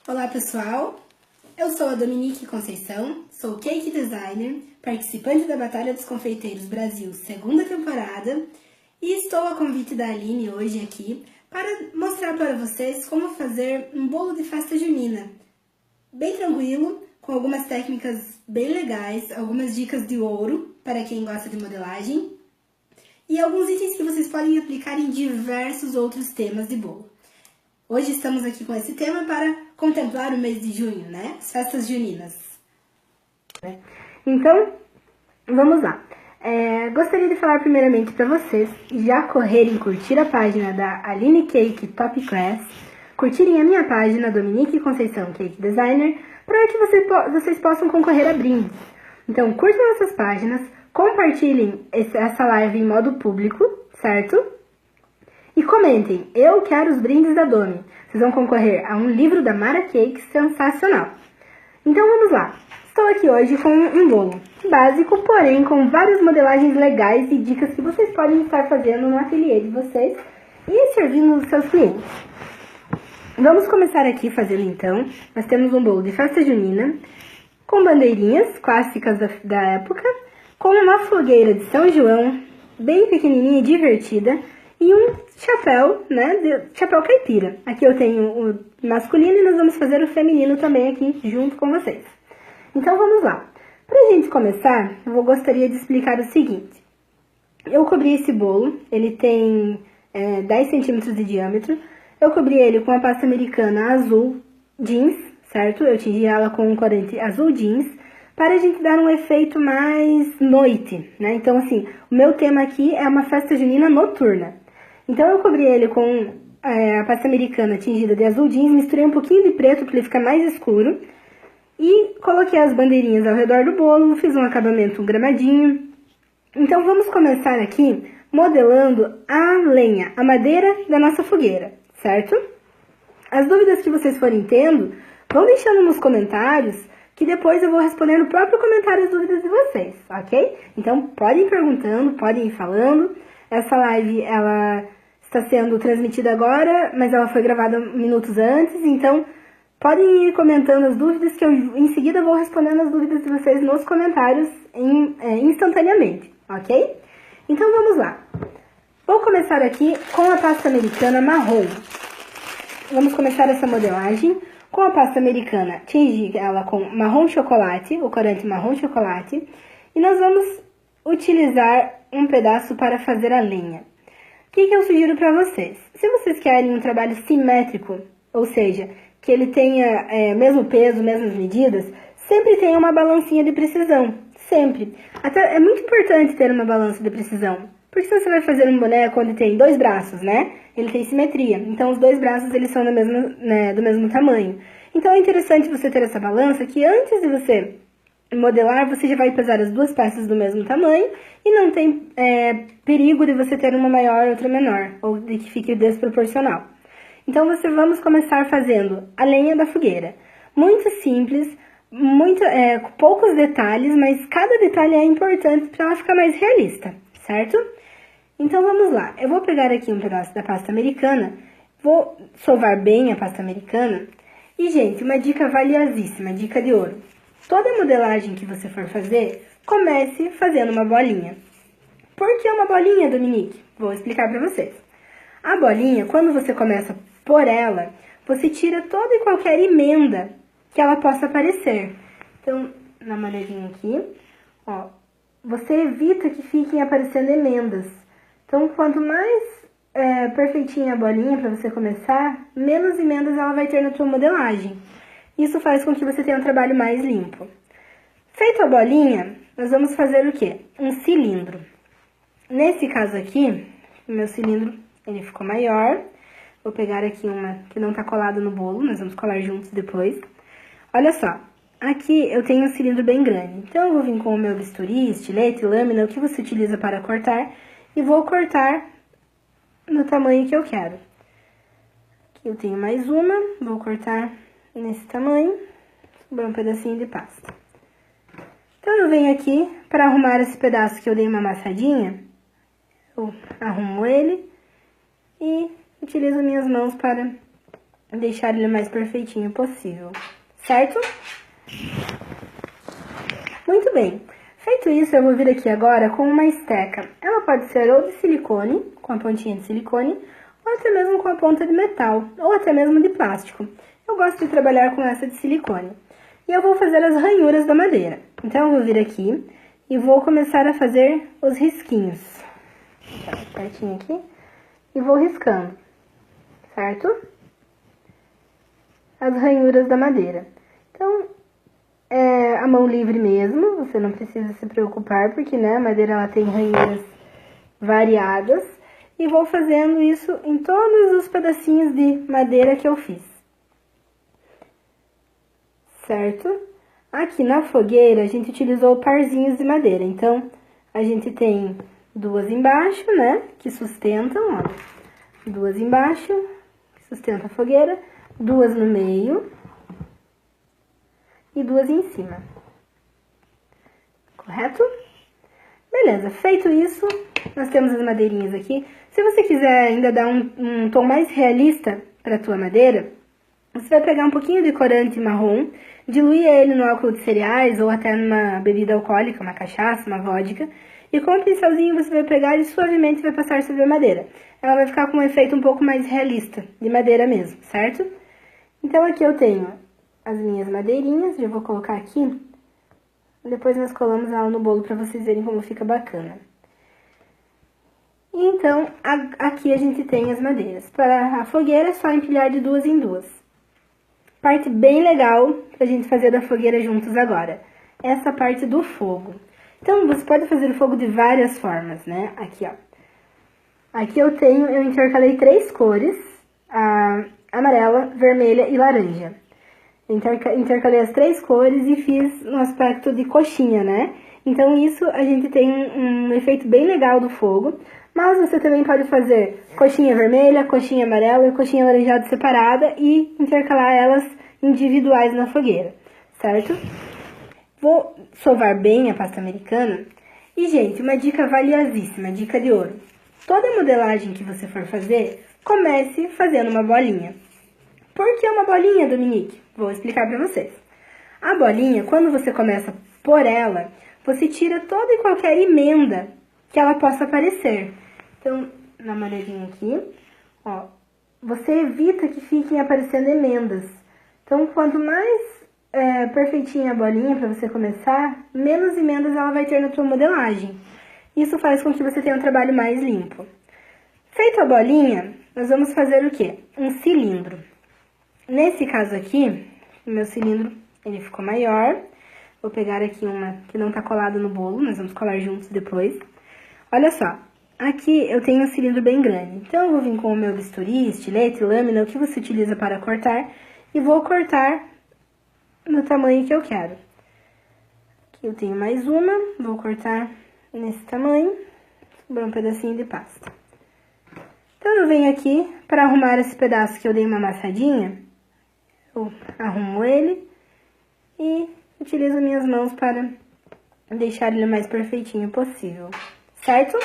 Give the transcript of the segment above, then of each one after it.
Olá pessoal, eu sou a Dominique Conceição, sou cake designer, participante da Batalha dos Confeiteiros Brasil segunda temporada e estou a convite da Aline hoje aqui para mostrar para vocês como fazer um bolo de festa junina, bem tranquilo, com algumas técnicas bem legais, algumas dicas de ouro para quem gosta de modelagem e alguns itens que vocês podem aplicar em diversos outros temas de bolo. Hoje estamos aqui com esse tema para contemplar o mês de junho, né? As festas juninas. Então, vamos lá. Gostaria de falar primeiramente para vocês já correrem curtir a página da Aline Cake Top Class, curtirem a minha página Dominique Conceição Cake Designer, para que vocês possam concorrer a brindes. Então, curtam essas páginas, compartilhem essa live em modo público, certo? E comentem, eu quero os brindes da Domi. Vocês vão concorrer a um livro da Mara Cake sensacional. Então vamos lá. Estou aqui hoje com um bolo básico, porém com várias modelagens legais e dicas que vocês podem estar fazendo no ateliê de vocês e servindo os seus clientes. Vamos começar aqui fazendo então. Nós temos um bolo de festa junina com bandeirinhas clássicas da época, com uma fogueira de São João bem pequenininha e divertida e um chapéu, né, chapéu caipira. Aqui eu tenho o masculino e nós vamos fazer o feminino também aqui junto com vocês. Então vamos lá. Pra gente começar, eu gostaria de explicar o seguinte. Eu cobri esse bolo, ele tem 10 centímetros de diâmetro. Eu cobri ele com a pasta americana azul jeans, certo? Eu tingi ela com um corante azul jeans, para a gente dar um efeito mais noite, né? Então assim, o meu tema aqui é uma festa junina noturna. Então eu cobri ele com a pasta americana tingida de azul jeans, misturei um pouquinho de preto para ele ficar mais escuro e coloquei as bandeirinhas ao redor do bolo, fiz um acabamento gramadinho. Então vamos começar aqui modelando a lenha, a madeira da nossa fogueira, certo? As dúvidas que vocês forem tendo, vão deixando nos comentários que depois eu vou responder no próprio comentário as dúvidas de vocês, ok? Então podem ir perguntando, podem ir falando. Essa live, ela está sendo transmitida agora, mas ela foi gravada minutos antes, então podem ir comentando as dúvidas que eu em seguida vou respondendo as dúvidas de vocês nos comentários instantaneamente, ok? Então vamos lá. Vou começar aqui com a pasta americana marrom. Vamos começar essa modelagem com a pasta americana, tingir ela com marrom chocolate, o corante marrom chocolate, e nós vamos utilizar um pedaço para fazer a lenha. O que eu sugiro para vocês? Se vocês querem um trabalho simétrico, ou seja, que ele tenha mesmo peso, mesmas medidas, sempre tenha uma balancinha de precisão, sempre. Até é muito importante ter uma balança de precisão, porque se você vai fazer um boneco onde tem 2 braços, né? Ele tem simetria, então os 2 braços eles são do mesmo tamanho. Então é interessante você ter essa balança que antes de você modelar, você já vai pesar as 2 peças do mesmo tamanho e não tem perigo de você ter uma maior e outra menor, ou de que fique desproporcional. Então, vamos começar fazendo a lenha da fogueira. Muito simples, poucos detalhes, mas cada detalhe é importante para ela ficar mais realista, certo? Então, vamos lá. Eu vou pegar aqui um pedaço da pasta americana, vou sovar bem a pasta americana. E, gente, uma dica valiosíssima, dica de ouro. Toda modelagem que você for fazer, comece fazendo uma bolinha. Por que uma bolinha, Dominique? Vou explicar para vocês. A bolinha, quando você começa por ela, você tira toda e qualquer emenda que ela possa aparecer. Então, na maneirinha aqui, ó, você evita que fiquem aparecendo emendas. Então, quanto mais perfeitinha a bolinha para você começar, menos emendas ela vai ter na sua modelagem. Isso faz com que você tenha um trabalho mais limpo. Feito a bolinha, nós vamos fazer o quê? Um cilindro. Nesse caso aqui, o meu cilindro ele ficou maior. Vou pegar aqui uma que não tá colada no bolo, nós vamos colar juntos depois. Olha só, aqui eu tenho um cilindro bem grande. Então, eu vou vir com o meu bisturi, estilete, lâmina, o que você utiliza para cortar, e vou cortar no tamanho que eu quero. Aqui eu tenho mais uma, vou cortar nesse tamanho, sobrou um pedacinho de pasta. Então, eu venho aqui para arrumar esse pedaço que eu dei uma amassadinha, eu arrumo ele e utilizo minhas mãos para deixar ele o mais perfeitinho possível, certo? Muito bem. Feito isso, eu vou vir aqui agora com uma esteca. Ela pode ser ou de silicone, com a pontinha de silicone, ou até mesmo com a ponta de metal, ou até mesmo de plástico. Eu gosto de trabalhar com essa de silicone. E eu vou fazer as ranhuras da madeira. Então, eu vou vir aqui e vou começar a fazer os risquinhos. Tá, pertinho aqui. E vou riscando, certo? As ranhuras da madeira. Então, é a mão livre mesmo, você não precisa se preocupar, porque, né, a madeira ela tem ranhuras variadas. E vou fazendo isso em todos os pedacinhos de madeira que eu fiz. Certo? Aqui na fogueira, a gente utilizou parzinhos de madeira. Então, a gente tem duas embaixo, né, que sustentam, ó. Duas embaixo, que sustentam a fogueira. Duas no meio. E duas em cima. Correto? Beleza, feito isso, nós temos as madeirinhas aqui. Se você quiser ainda dar um tom mais realista para a tua madeira, você vai pegar um pouquinho de corante marrom, diluir ele no álcool de cereais ou até numa bebida alcoólica, uma cachaça, uma vodka, e com um pincelzinho você vai pegar e suavemente vai passar sobre a madeira. Ela vai ficar com um efeito um pouco mais realista, de madeira mesmo, certo? Então aqui eu tenho as minhas madeirinhas, já vou colocar aqui. Depois nós colamos ela no bolo para vocês verem como fica bacana. E então, aqui a gente tem as madeiras. Para a fogueira é só empilhar de duas em duas. Parte bem legal pra gente fazer da fogueira juntos agora. Essa parte do fogo. Então, você pode fazer o fogo de várias formas, né? Aqui, ó. Aqui eu intercalei 3 cores. A amarela, vermelha e laranja. Intercalei as 3 cores e fiz no aspecto de coxinha, né? Então, isso a gente tem um efeito bem legal do fogo. Mas você também pode fazer coxinha vermelha, coxinha amarela e coxinha laranjada separada e intercalar elas individuais na fogueira, certo? Vou sovar bem a pasta americana. E, gente, uma dica valiosíssima, dica de ouro. Toda modelagem que você for fazer, comece fazendo uma bolinha. Por que uma bolinha, Dominique? Vou explicar para vocês. A bolinha, quando você começa por ela, você tira toda e qualquer emenda que ela possa aparecer. Então, dá uma olhadinha aqui, ó, você evita que fiquem aparecendo emendas. Então, quanto mais perfeitinha a bolinha para você começar, menos emendas ela vai ter na sua modelagem. Isso faz com que você tenha um trabalho mais limpo. Feita a bolinha, nós vamos fazer o quê? Um cilindro. Nesse caso aqui, o meu cilindro, ele ficou maior. Vou pegar aqui uma que não tá colada no bolo, nós vamos colar juntos depois. Olha só, aqui eu tenho um cilindro bem grande. Então, eu vou vir com o meu bisturi, estilete, lâmina, o que você utiliza para cortar. E vou cortar no tamanho que eu quero. Aqui eu tenho mais uma, vou cortar nesse tamanho. Sobrou um pedacinho de pasta. Então, eu venho aqui para arrumar esse pedaço que eu dei uma amassadinha. Eu arrumo ele e utilizo minhas mãos para deixar ele o mais perfeitinho possível, certo?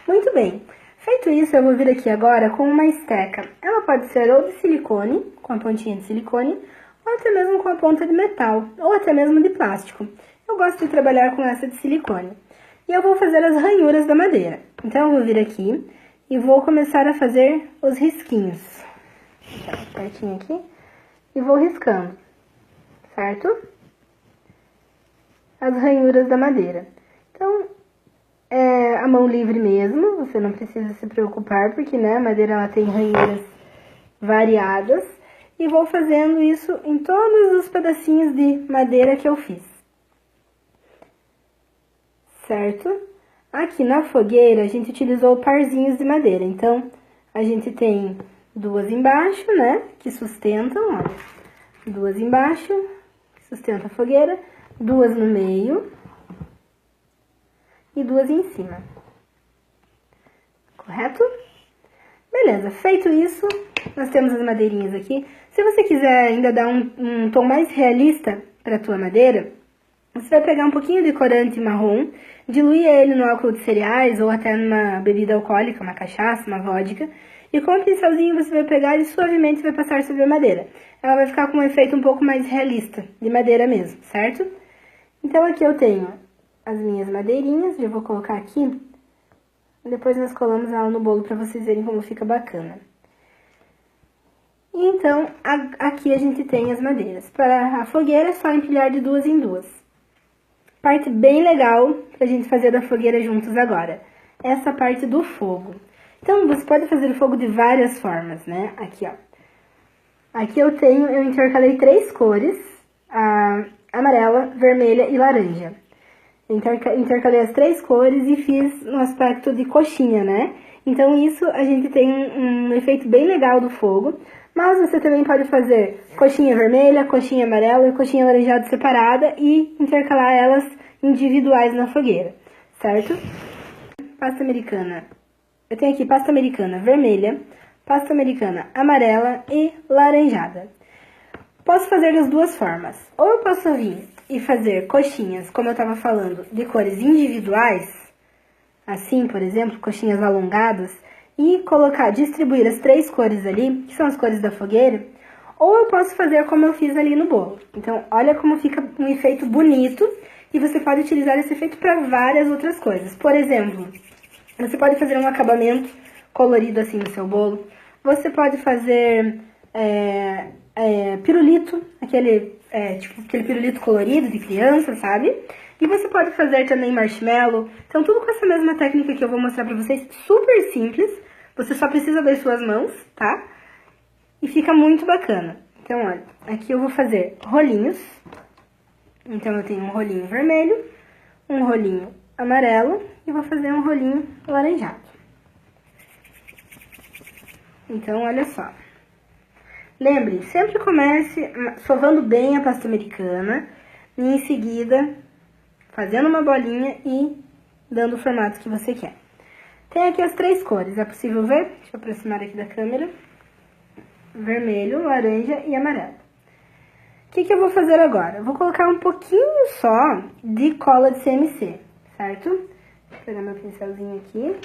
Muito bem. Feito isso, eu vou vir aqui agora com uma esteca. Ela pode ser ou de silicone, com a pontinha de silicone, ou até mesmo com a ponta de metal, ou até mesmo de plástico. Eu gosto de trabalhar com essa de silicone. E eu vou fazer as ranhuras da madeira. Então, eu vou vir aqui e vou começar a fazer os risquinhos. Tá, pertinho aqui. E vou riscando, certo? As ranhuras da madeira. Então, é a mão livre mesmo, você não precisa se preocupar, porque, né, a madeira ela tem ranhuras variadas. E vou fazendo isso em todos os pedacinhos de madeira que eu fiz. Certo? Aqui na fogueira, a gente utilizou parzinhos de madeira. Então, a gente tem duas embaixo, né, que sustentam, olha. Duas embaixo, que sustentam a fogueira. Duas no meio. E duas em cima. Correto? Beleza, feito isso, nós temos as madeirinhas aqui. Se você quiser ainda dar um tom mais realista para a tua madeira, você vai pegar um pouquinho de corante marrom, diluir ele no álcool de cereais ou até numa bebida alcoólica, uma cachaça, uma vodka, E com o pincelzinho você vai pegar e suavemente vai passar sobre a madeira. Ela vai ficar com um efeito um pouco mais realista, de madeira mesmo, certo? Então aqui eu tenho as minhas madeirinhas, eu vou colocar aqui. Depois nós colamos ela no bolo para vocês verem como fica bacana. E então, aqui a gente tem as madeiras. Para a fogueira é só empilhar de duas em duas. Parte bem legal pra gente fazer da fogueira juntos agora. Essa parte do fogo. Então, você pode fazer o fogo de várias formas, né? Aqui, ó. Aqui eu intercalei 3 cores. A amarela, vermelha e laranja. Intercalei as 3 cores e fiz no aspecto de coxinha, né? Então, isso a gente tem um efeito bem legal do fogo. Mas você também pode fazer coxinha vermelha, coxinha amarela e coxinha laranjada separada e intercalar elas individuais na fogueira, certo? Pasta americana. Eu tenho aqui pasta americana vermelha, pasta americana amarela e laranjada. Posso fazer das duas formas. Ou eu posso vir e fazer coxinhas, como eu estava falando, de cores individuais, assim, por exemplo, coxinhas alongadas, e distribuir as 3 cores ali, que são as cores da fogueira, ou eu posso fazer como eu fiz ali no bolo. Então, olha como fica um efeito bonito, e você pode utilizar esse efeito para várias outras coisas. Por exemplo, você pode fazer um acabamento colorido assim no seu bolo, você pode fazer pirulito, aquele pirulito colorido de criança, sabe? E você pode fazer também marshmallow. Então, tudo com essa mesma técnica que eu vou mostrar pra vocês, super simples. Você só precisa das suas mãos, tá? E fica muito bacana. Então, olha, aqui eu vou fazer rolinhos. Então, eu tenho um rolinho vermelho, um rolinho amarelo e vou fazer um rolinho laranjado. Então, olha só. Lembre, sempre comece sovando bem a pasta americana e em seguida fazendo uma bolinha e dando o formato que você quer. Tem aqui as 3 cores, é possível ver? Deixa eu aproximar aqui da câmera. Vermelho, laranja e amarelo. O que eu vou fazer agora? Eu vou colocar um pouquinho só de cola de CMC, certo? Vou pegar meu pincelzinho aqui.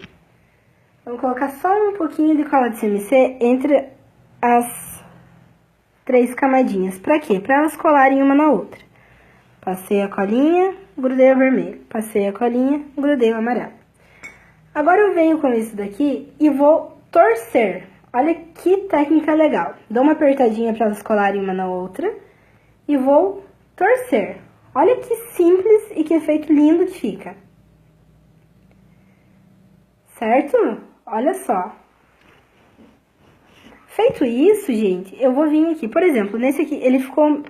Vou colocar só um pouquinho de cola de CMC entre as 3 camadinhas. Pra quê? Pra elas colarem uma na outra. Passei a colinha, grudei o vermelho. Passei a colinha, grudei o amarelo. Agora eu venho com isso daqui e vou torcer. Olha que técnica legal. Dou uma apertadinha para elas colarem uma na outra e vou torcer. Olha que simples e que efeito lindo que fica. Certo? Olha só. Feito isso, gente, eu vou vir aqui. Por exemplo, nesse aqui, ele ficou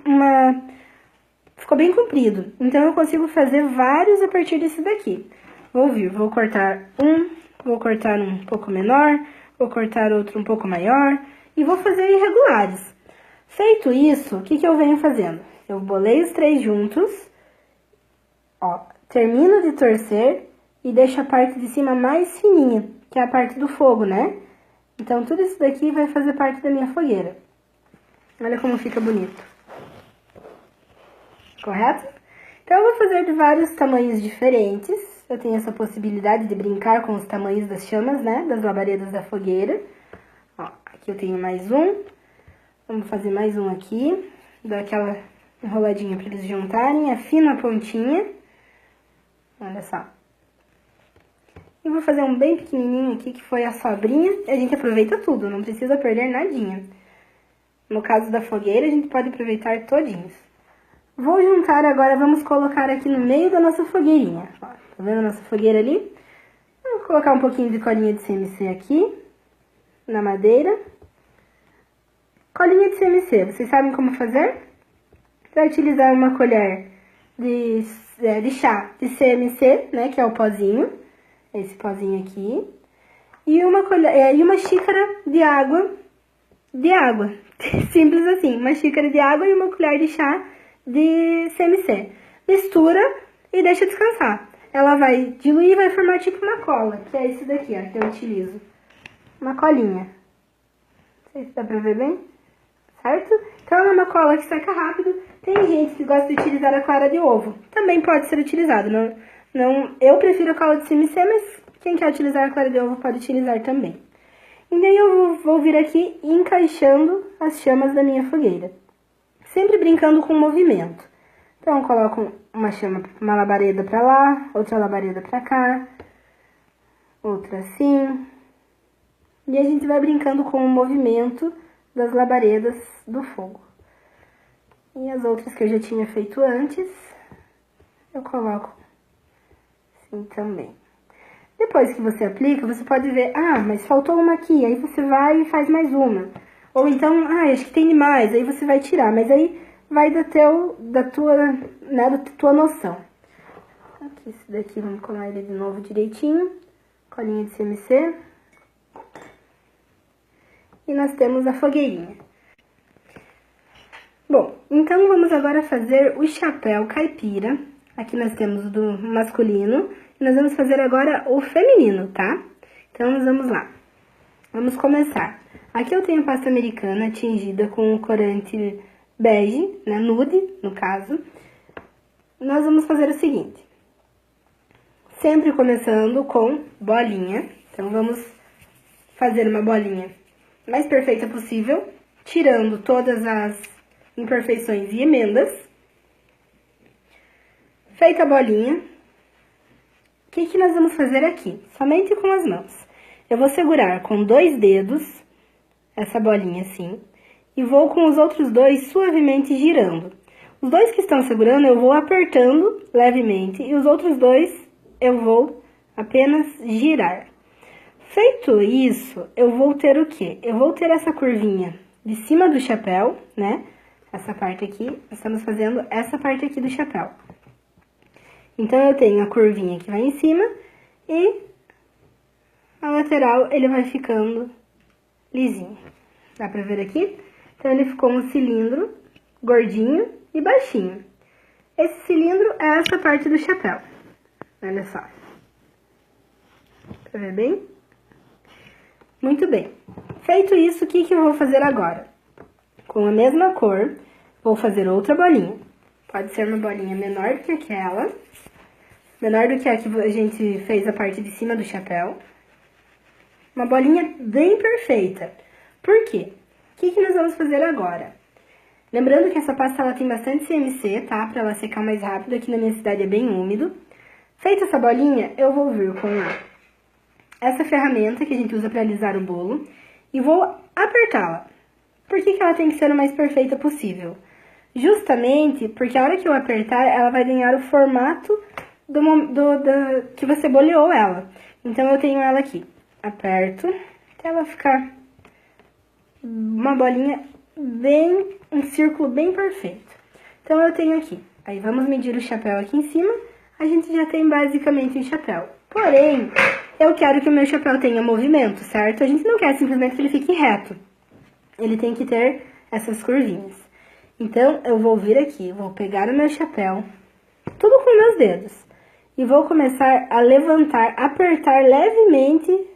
bem comprido. Então, eu consigo fazer vários a partir desse daqui. Vou cortar um pouco menor, vou cortar outro um pouco maior e vou fazer irregulares. Feito isso, o que eu venho fazendo? Eu bolei os 3 juntos, ó, termino de torcer e deixo a parte de cima mais fininha, que é a parte do fogo, né? Então, tudo isso daqui vai fazer parte da minha fogueira. Olha como fica bonito. Correto? Então, eu vou fazer de vários tamanhos diferentes. Eu tenho essa possibilidade de brincar com os tamanhos das chamas, né? Das labaredas da fogueira. Ó, aqui eu tenho mais um. Vamos fazer mais um aqui. Dá aquela enroladinha para eles juntarem. Afino a pontinha. Olha só. E vou fazer um bem pequenininho aqui, que foi a sobrinha. A gente aproveita tudo, não precisa perder nadinha. No caso da fogueira, a gente pode aproveitar todinhos. Vou juntar agora, vamos colocar aqui no meio da nossa fogueirinha. Ó, tá vendo a nossa fogueira ali? Vou colocar um pouquinho de colinha de CMC aqui, na madeira. Colinha de CMC, vocês sabem como fazer? Vai utilizar uma colher de chá de CMC, né, que é o pozinho, esse pozinho aqui, e uma xícara de água, simples assim, uma xícara de água e uma colher de chá de CMC. Mistura e deixa descansar. Ela vai diluir e vai formar tipo uma cola, que é esse daqui, ó, que eu utilizo. Uma colinha. Não sei se dá pra ver bem, certo? Então, é uma cola que seca rápido. Tem gente que gosta de utilizar a clara de ovo. Também pode ser utilizado. Eu prefiro a cola de CMC, mas quem quer utilizar a clara de ovo pode utilizar também. E daí eu vou vir aqui encaixando as chamas da minha fogueira. Sempre brincando com o movimento. Então, eu coloco uma labareda pra lá, outra labareda pra cá, outra assim. E a gente vai brincando com o movimento das labaredas do fogo. E as outras que eu já tinha feito antes, eu coloco assim também. Depois que você aplica, você pode ver, mas faltou uma aqui, aí você vai e faz mais uma. Ou então, acho que tem demais, aí você vai tirar, mas aí vai da tua noção. Aqui, esse daqui, vamos colar ele de novo direitinho, colinha de CMC. E nós temos a fogueirinha. Bom, então vamos agora fazer o chapéu caipira. Aqui nós temos o do masculino. E nós vamos fazer agora o feminino, tá? Então, nós vamos lá. Vamos começar. Aqui eu tenho pasta americana tingida com o corante bege, né? Nude, no caso. Nós vamos fazer o seguinte. Sempre começando com bolinha. Então, vamos fazer uma bolinha mais perfeita possível, tirando todas as imperfeições e emendas. Feita a bolinha, o que nós vamos fazer aqui? Somente com as mãos. Eu vou segurar com 2 dedos essa bolinha assim, e vou com os outros 2 suavemente girando. Os 2 que estão segurando eu vou apertando levemente, e os outros 2 eu vou apenas girar. Feito isso, eu vou ter o quê? Eu vou ter essa curvinha de cima do chapéu, né? Essa parte aqui, estamos fazendo essa parte aqui do chapéu. Então, eu tenho a curvinha que vai em cima e a lateral, ele vai ficando lisinho. Dá pra ver aqui? Então, ele ficou um cilindro gordinho e baixinho. Esse cilindro é essa parte do chapéu. Olha só. Pra ver bem? Muito bem. Feito isso, o que eu vou fazer agora? Com a mesma cor, vou fazer outra bolinha. Pode ser uma bolinha menor que aquela, menor do que a que a gente fez a parte de cima do chapéu. Uma bolinha bem perfeita. Por quê? O que nós vamos fazer agora? Lembrando que essa pasta ela tem bastante CMC, tá? Pra ela secar mais rápido, aqui na minha cidade é bem úmido. Feita essa bolinha, eu vou vir com essa ferramenta que a gente usa para alisar o bolo e vou apertá-la. Por que ela tem que ser o mais perfeita possível? Justamente porque a hora que eu apertar, ela vai ganhar o formato que você boleou ela. Então, eu tenho ela aqui. Aperto até ela ficar uma bolinha um círculo bem perfeito. Então, eu tenho aqui. Aí, vamos medir o chapéu aqui em cima. A gente já tem basicamente um chapéu. Porém, eu quero que o meu chapéu tenha movimento, certo? A gente não quer simplesmente que ele fique reto. Ele tem que ter essas curvinhas. Então, eu vou vir aqui, vou pegar o meu chapéu, tudo com meus dedos. E vou começar a levantar, apertar levemente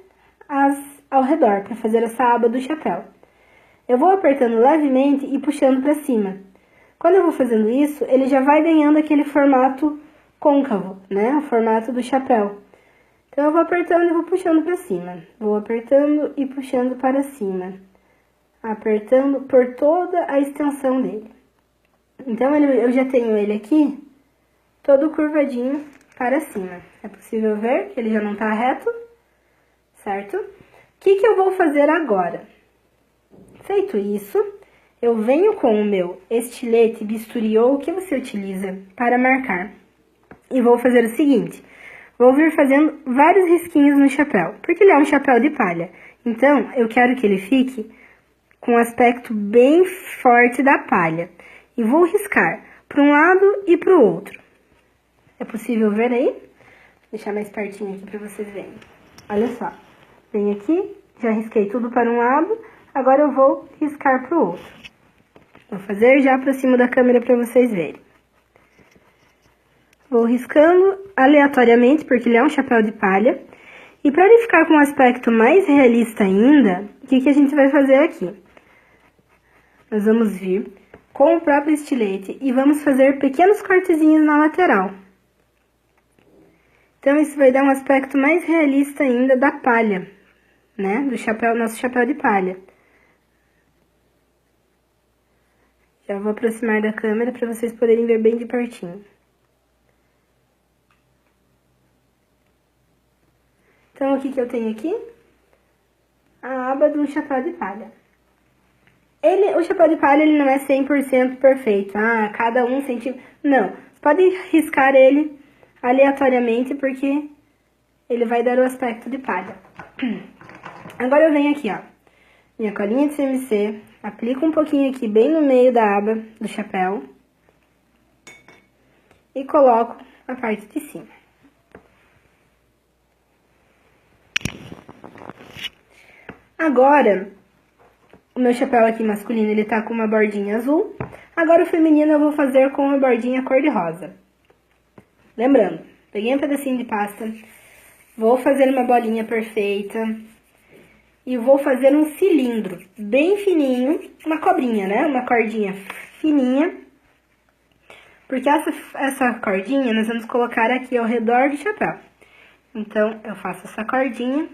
ao redor, para fazer essa aba do chapéu. Eu vou apertando levemente e puxando para cima. Quando eu vou fazendo isso, ele já vai ganhando aquele formato côncavo, né? O formato do chapéu. Então, eu vou apertando e vou puxando para cima. Vou apertando e puxando para cima. Apertando por toda a extensão dele. Então, eu já tenho ele aqui, todo curvadinho para cima. É possível ver que ele já não tá reto, certo? O que eu vou fazer agora? Feito isso, eu venho com o meu estilete, bisturi ou o que você utiliza para marcar. E vou fazer o seguinte, vou vir fazendo vários risquinhos no chapéu, porque ele é um chapéu de palha. Então, eu quero que ele fique com um aspecto bem forte da palha. E vou riscar para um lado e para o outro. É possível ver aí? Vou deixar mais pertinho aqui para vocês verem. Olha só. Venho aqui, já risquei tudo para um lado. Agora eu vou riscar para o outro. Vou fazer já para cima da câmera para vocês verem. Vou riscando aleatoriamente, porque ele é um chapéu de palha. E para ele ficar com um aspecto mais realista ainda, o que a gente vai fazer aqui? Nós vamos vir com o próprio estilete e vamos fazer pequenos cortezinhos na lateral. Então, isso vai dar um aspecto mais realista ainda da palha, né, do chapéu, nosso chapéu de palha. Já vou aproximar da câmera para vocês poderem ver bem de pertinho. Então, o que eu tenho aqui? A aba do chapéu de palha. O chapéu de palha, ele não é 100% perfeito. Cada 1 centímetro... Não, você pode riscar ele aleatoriamente, porque ele vai dar o aspecto de palha. Agora eu venho aqui, ó, minha colinha de CMC, aplico um pouquinho aqui bem no meio da aba do chapéu e coloco a parte de cima. Agora, o meu chapéu aqui masculino, ele tá com uma bordinha azul. Agora o feminino eu vou fazer com uma bordinha cor-de-rosa. Lembrando, peguei um pedacinho de pasta, vou fazer uma bolinha perfeita e vou fazer um cilindro bem fininho, uma cobrinha, né? Uma cordinha fininha, porque essa cordinha nós vamos colocar aqui ao redor do chapéu. Então, eu faço essa cordinha,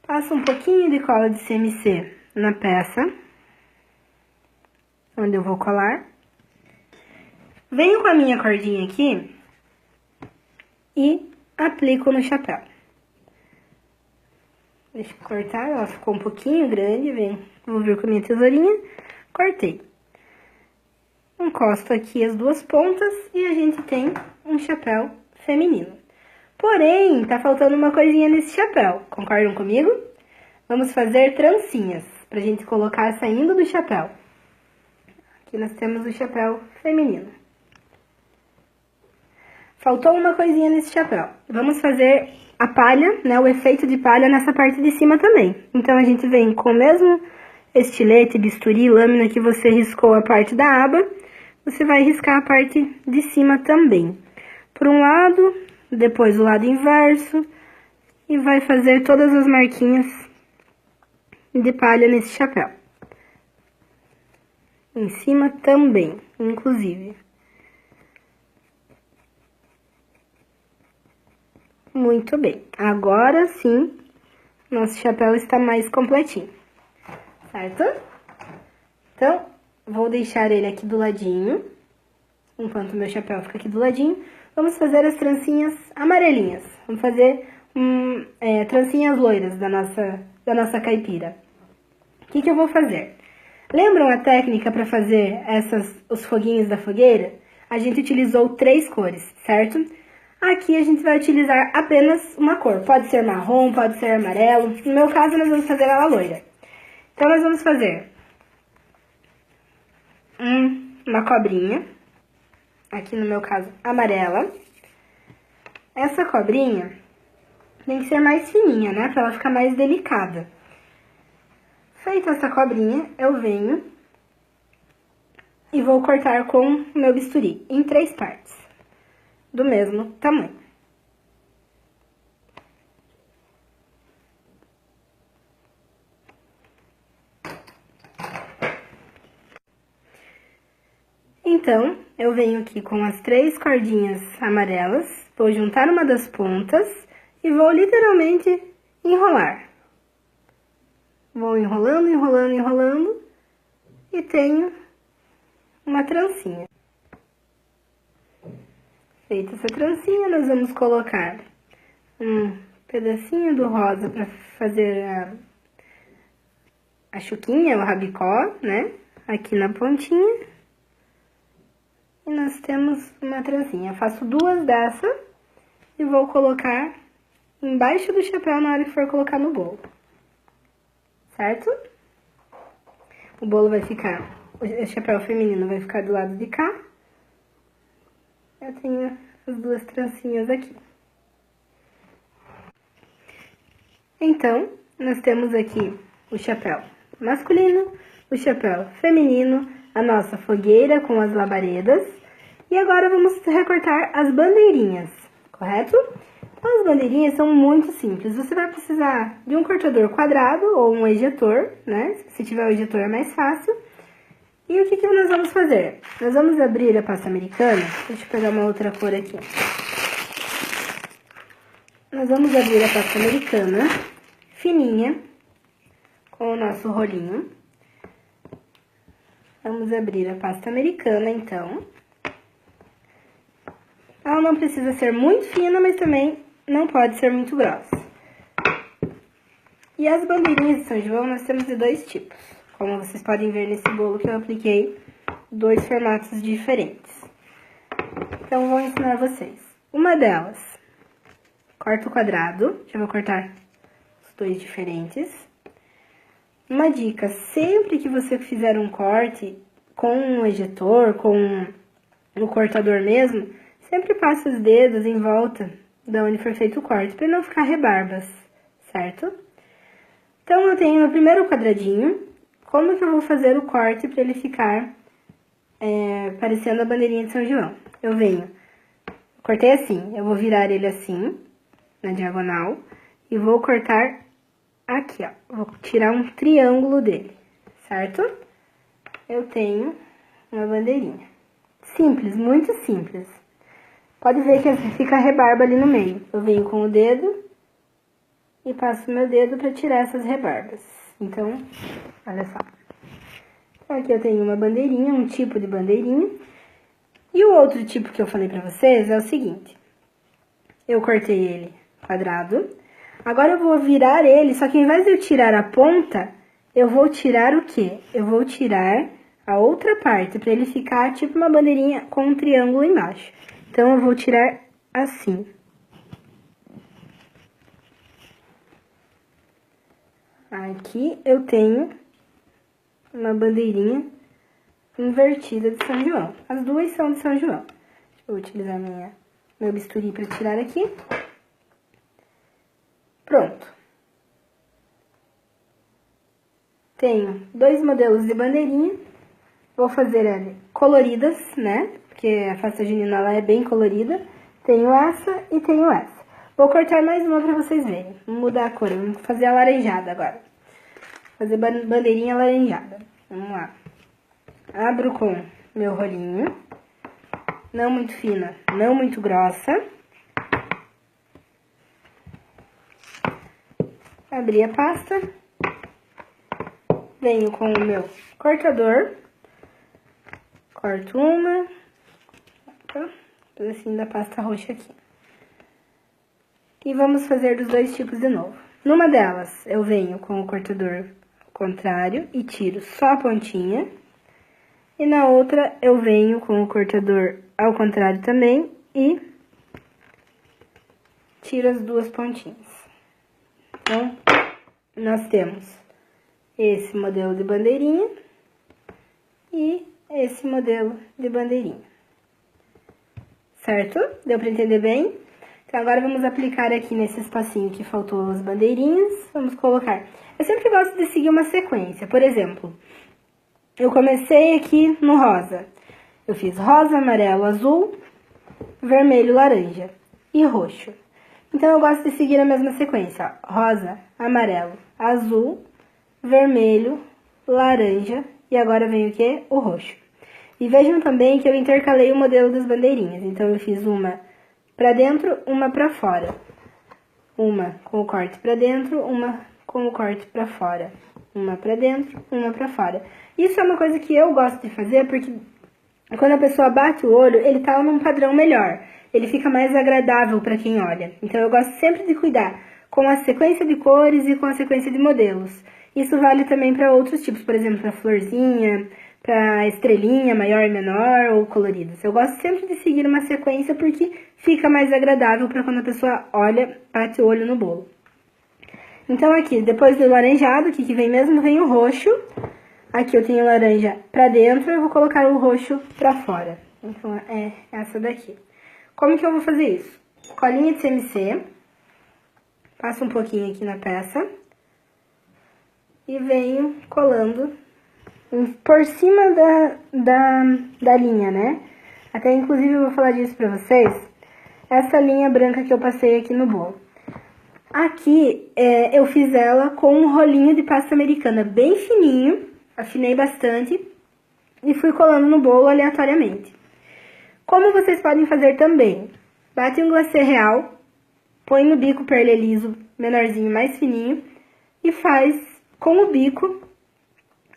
passo um pouquinho de cola de CMC na peça, onde eu vou colar. Venho com a minha cordinha aqui e aplico no chapéu. Deixa eu cortar, ela ficou um pouquinho grande, vou vir com a minha tesourinha, cortei. Encosto aqui as duas pontas e a gente tem um chapéu feminino. Porém, tá faltando uma coisinha nesse chapéu, concordam comigo? Vamos fazer trancinhas, pra gente colocar saindo do chapéu. Aqui nós temos o chapéu feminino. Faltou uma coisinha nesse chapéu. Vamos fazer a palha, né, o efeito de palha nessa parte de cima também. Então, a gente vem com o mesmo estilete, bisturi, lâmina que você riscou a parte da aba, você vai riscar a parte de cima também. Por um lado, depois o lado inverso, e vai fazer todas as marquinhas de palha nesse chapéu. Em cima também, inclusive. Muito bem. Agora sim, nosso chapéu está mais completinho. Certo? Então, vou deixar ele aqui do ladinho. Enquanto o meu chapéu fica aqui do ladinho, vamos fazer as trancinhas amarelinhas. Vamos fazer trancinhas loiras da nossa caipira. O que eu vou fazer? Lembram a técnica para fazer os foguinhos da fogueira? A gente utilizou 3 cores, certo? Aqui a gente vai utilizar apenas uma cor. Pode ser marrom, pode ser amarelo. No meu caso, nós vamos fazer ela loira. Então, nós vamos fazer uma cobrinha. Aqui no meu caso, amarela. Essa cobrinha tem que ser mais fininha, né? Pra ela ficar mais delicada. Feita essa cobrinha, eu venho e vou cortar com o meu bisturi em 3 partes, do mesmo tamanho. Então, eu venho aqui com as 3 cordinhas amarelas, vou juntar uma das pontas e vou literalmente enrolar. Vou enrolando, enrolando, enrolando e tenho uma trancinha. Feita essa trancinha, nós vamos colocar um pedacinho do rosa para fazer a chuquinha, o rabicó, né? Aqui na pontinha. E nós temos uma trancinha. Eu faço 2 dessas e vou colocar embaixo do chapéu na hora que for colocar no bolo. Certo? O bolo vai ficar, o chapéu feminino vai ficar do lado de cá. Eu tenho as 2 trancinhas aqui. Então, nós temos aqui o chapéu masculino, o chapéu feminino, a nossa fogueira com as labaredas. E agora vamos recortar as bandeirinhas, correto? Então, as bandeirinhas são muito simples. Você vai precisar de um cortador quadrado ou um ejetor, né? Se tiver o ejetor é mais fácil. E o que nós vamos fazer? Nós vamos abrir a pasta americana. Deixa eu pegar uma outra cor aqui. Nós vamos abrir a pasta americana fininha com o nosso rolinho. Vamos abrir a pasta americana, então. Ela não precisa ser muito fina, mas também não pode ser muito grossa. E as bandeirinhas de São João nós temos de dois tipos. Como vocês podem ver nesse bolo que eu apliquei, dois formatos diferentes. Então, vou ensinar vocês. Uma delas, corta o quadrado, já vou cortar os dois diferentes. Uma dica, sempre que você fizer um corte com um ejetor, com um cortador mesmo, sempre passe os dedos em volta de onde foi feito o corte, para não ficar rebarbas, certo? Então, eu tenho no primeiro quadradinho, como que eu vou fazer o corte para ele ficar parecendo a bandeirinha de São João? Eu venho, cortei assim, eu vou virar ele assim, na diagonal, e vou cortar aqui, ó. Vou tirar um triângulo dele, certo? Eu tenho uma bandeirinha. Simples, muito simples. Pode ver que fica a rebarba ali no meio. Eu venho com o dedo e passo o meu dedo para tirar essas rebarbas. Então, olha só. Então, aqui eu tenho uma bandeirinha, um tipo de bandeirinha. E o outro tipo que eu falei pra vocês é o seguinte. Eu cortei ele quadrado. Agora eu vou virar ele, só que ao invés de eu tirar a ponta, eu vou tirar o quê? Eu vou tirar a outra parte, pra ele ficar tipo uma bandeirinha com um triângulo embaixo. Então, eu vou tirar assim. Aqui eu tenho uma bandeirinha invertida de São João. As duas são de São João. Eu vou utilizar meu bisturi para tirar aqui. Pronto. Tenho dois modelos de bandeirinha. Vou fazer elas coloridas, né? Porque a festa junina ela é bem colorida. Tenho essa e tenho essa. Vou cortar mais uma para vocês verem. Vamos mudar a cor. Vamos fazer alaranjada agora. Fazer bandeirinha alaranjada. Vamos lá. Abro com meu rolinho. Não muito fina, não muito grossa. Abri a pasta. Venho com o meu cortador. Corto uma. Pedacinho da pasta roxa aqui. E vamos fazer dos dois tipos de novo. Numa delas, eu venho com o cortador contrário e tiro só a pontinha. E na outra, eu venho com o cortador ao contrário também e tiro as duas pontinhas. Então, nós temos esse modelo de bandeirinha e esse modelo de bandeirinha. Certo? Deu pra entender bem? Então, agora vamos aplicar aqui nesse espacinho que faltou as bandeirinhas. Vamos colocar. Eu sempre gosto de seguir uma sequência. Por exemplo, eu comecei aqui no rosa. Eu fiz rosa, amarelo, azul, vermelho, laranja e roxo. Então, eu gosto de seguir a mesma sequência. Ó. Rosa, amarelo, azul, vermelho, laranja e agora vem o quê? O roxo. E vejam também que eu intercalei o modelo das bandeirinhas. Então, eu fiz uma pra dentro, uma pra fora. Uma com o corte pra dentro, uma com o corte pra fora. Uma pra dentro, uma pra fora. Isso é uma coisa que eu gosto de fazer porque quando a pessoa bate o olho, ele tá num padrão melhor. Ele fica mais agradável pra quem olha. Então, eu gosto sempre de cuidar com a sequência de cores e com a sequência de modelos. Isso vale também para outros tipos, por exemplo, pra florzinha, pra estrelinha maior e menor ou coloridas. Eu gosto sempre de seguir uma sequência porque fica mais agradável para quando a pessoa olha, bate o olho no bolo. Então, aqui, depois do laranjado, aqui que vem mesmo, vem o roxo. Aqui eu tenho laranja pra dentro, eu vou colocar o roxo pra fora. Então, é essa daqui. Como que eu vou fazer isso? Colinha de CMC. Passo um pouquinho aqui na peça. E venho colando por cima da linha, né? Até, inclusive, eu vou falar disso pra vocês. Essa linha branca que eu passei aqui no bolo. Aqui, eu fiz ela com um rolinho de pasta americana bem fininho. Afinei bastante. E fui colando no bolo aleatoriamente. Como vocês podem fazer também. Bate um glacê real. Põe no bico perlé liso, menorzinho, mais fininho. e faz com o bico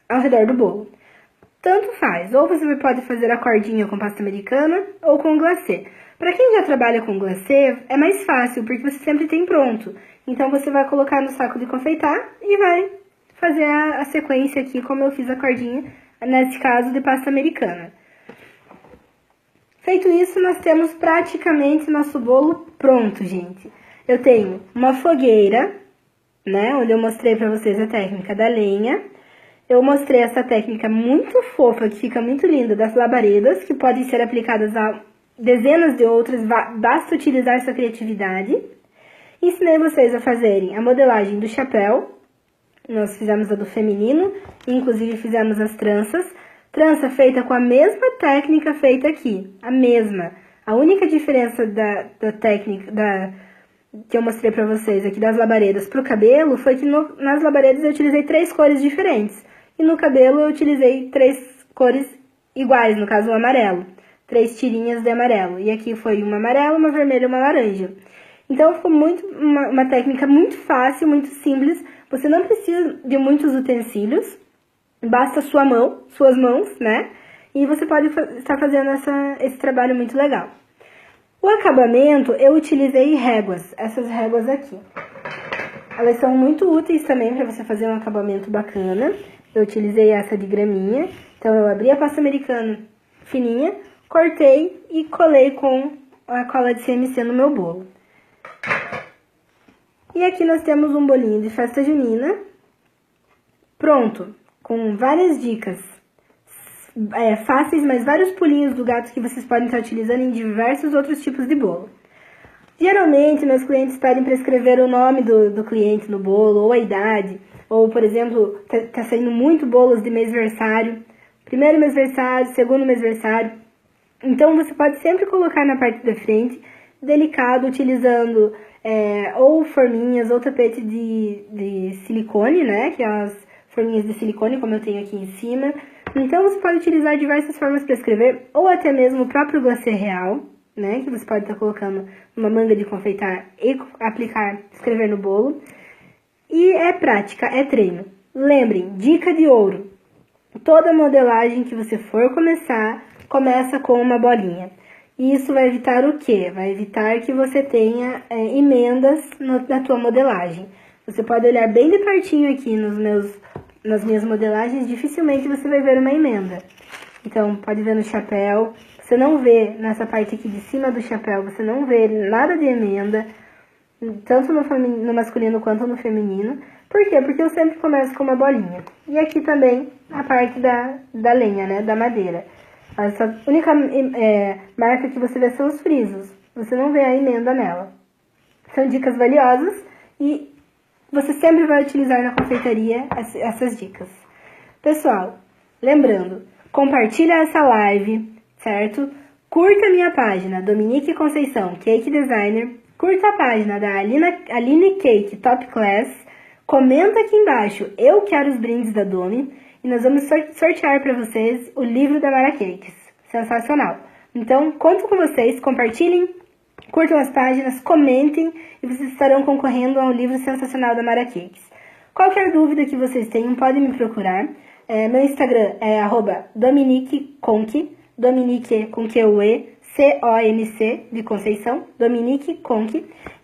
ao redor do bolo. Tanto faz, ou você pode fazer a cordinha com pasta americana ou com glacê. Para quem já trabalha com glacê, é mais fácil, porque você sempre tem pronto. Então, você vai colocar no saco de confeitar e vai fazer a sequência aqui, como eu fiz a cordinha, nesse caso de pasta americana. Feito isso, nós temos praticamente nosso bolo pronto, gente. Eu tenho uma fogueira, né, onde eu mostrei para vocês a técnica da lenha. Eu mostrei essa técnica muito fofa, que fica muito linda, das labaredas, que podem ser aplicadas a dezenas de outras, basta utilizar sua criatividade. Ensinei vocês a fazerem a modelagem do chapéu, nós fizemos a do feminino, inclusive fizemos as tranças. Trança feita com a mesma técnica feita aqui, a mesma. A única diferença da técnica que eu mostrei pra vocês aqui das labaredas pro cabelo foi que nas labaredas eu utilizei 3 cores diferentes. E no cabelo eu utilizei 3 cores iguais, no caso o amarelo. 3 tirinhas de amarelo. E aqui foi uma amarela, uma vermelha e uma laranja. Então ficou uma técnica muito fácil, muito simples. Você não precisa de muitos utensílios. Basta suas mãos, né? E você pode estar fazendo esse trabalho muito legal. O acabamento, eu utilizei réguas. Essas réguas aqui. Elas são muito úteis também para você fazer um acabamento bacana. Eu utilizei essa de graminha. Então, eu abri a pasta americana fininha, cortei e colei com a cola de CMC no meu bolo. E aqui nós temos um bolinho de festa junina. Pronto, com várias dicas fáceis, mas vários pulinhos do gato que vocês podem estar utilizando em diversos outros tipos de bolo. Geralmente, meus clientes pedem para escrever o nome do cliente no bolo, ou a idade, ou, por exemplo, tá saindo muito bolos de mêsversário, primeiro mêsversário, segundo mêsversário. Então, você pode sempre colocar na parte da frente, delicado, utilizando ou forminhas, ou tapete de silicone, né, que é as forminhas de silicone, como eu tenho aqui em cima. Então, você pode utilizar diversas formas para escrever, ou até mesmo o próprio glacê real, né, que você pode estar colocando numa manga de confeitar e aplicar, escrever no bolo. E é prática, é treino. Lembrem, dica de ouro. Toda modelagem que você for começar, começa com uma bolinha. E isso vai evitar o quê? Vai evitar que você tenha emendas na tua modelagem. Você pode olhar bem de pertinho aqui nas minhas modelagens, dificilmente você vai ver uma emenda. Então, pode ver no chapéu. Você não vê nessa parte aqui de cima do chapéu, você não vê nada de emenda, tanto no masculino quanto no feminino. Por quê? Porque eu sempre começo com uma bolinha. E aqui também a parte da lenha, né, da madeira. Essa única marca que você vê são os frisos. Você não vê a emenda nela. São dicas valiosas e você sempre vai utilizar na confeitaria essas dicas. Pessoal, lembrando, compartilha essa live, certo? Curta a minha página, Dominique Conceição, Cake Designer. Curta a página da Aline Cake Top Class. Comenta aqui embaixo, eu quero os brindes da Domi. E nós vamos sortear para vocês o livro da Mara Cakes. Sensacional. Então, conto com vocês, compartilhem, curtam as páginas, comentem e vocês estarão concorrendo a um livro sensacional da Mara Cakes. Qualquer dúvida que vocês tenham, podem me procurar. Meu Instagram é @DominiqueConc, Dominique com QUE, C-O-N-C, de Conceição, Dominique Conc,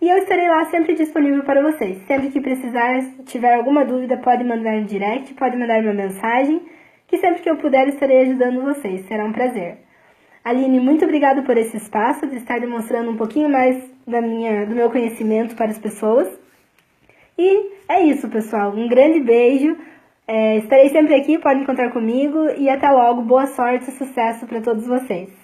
e eu estarei lá sempre disponível para vocês. Sempre que precisar, se tiver alguma dúvida, pode mandar no direct, pode mandar uma mensagem, que sempre que eu puder estarei ajudando vocês, será um prazer. Aline, muito obrigada por esse espaço, de estar demonstrando um pouquinho mais do meu conhecimento para as pessoas. E é isso, pessoal, um grande beijo, estarei sempre aqui, podem contar comigo, e até logo, boa sorte e sucesso para todos vocês.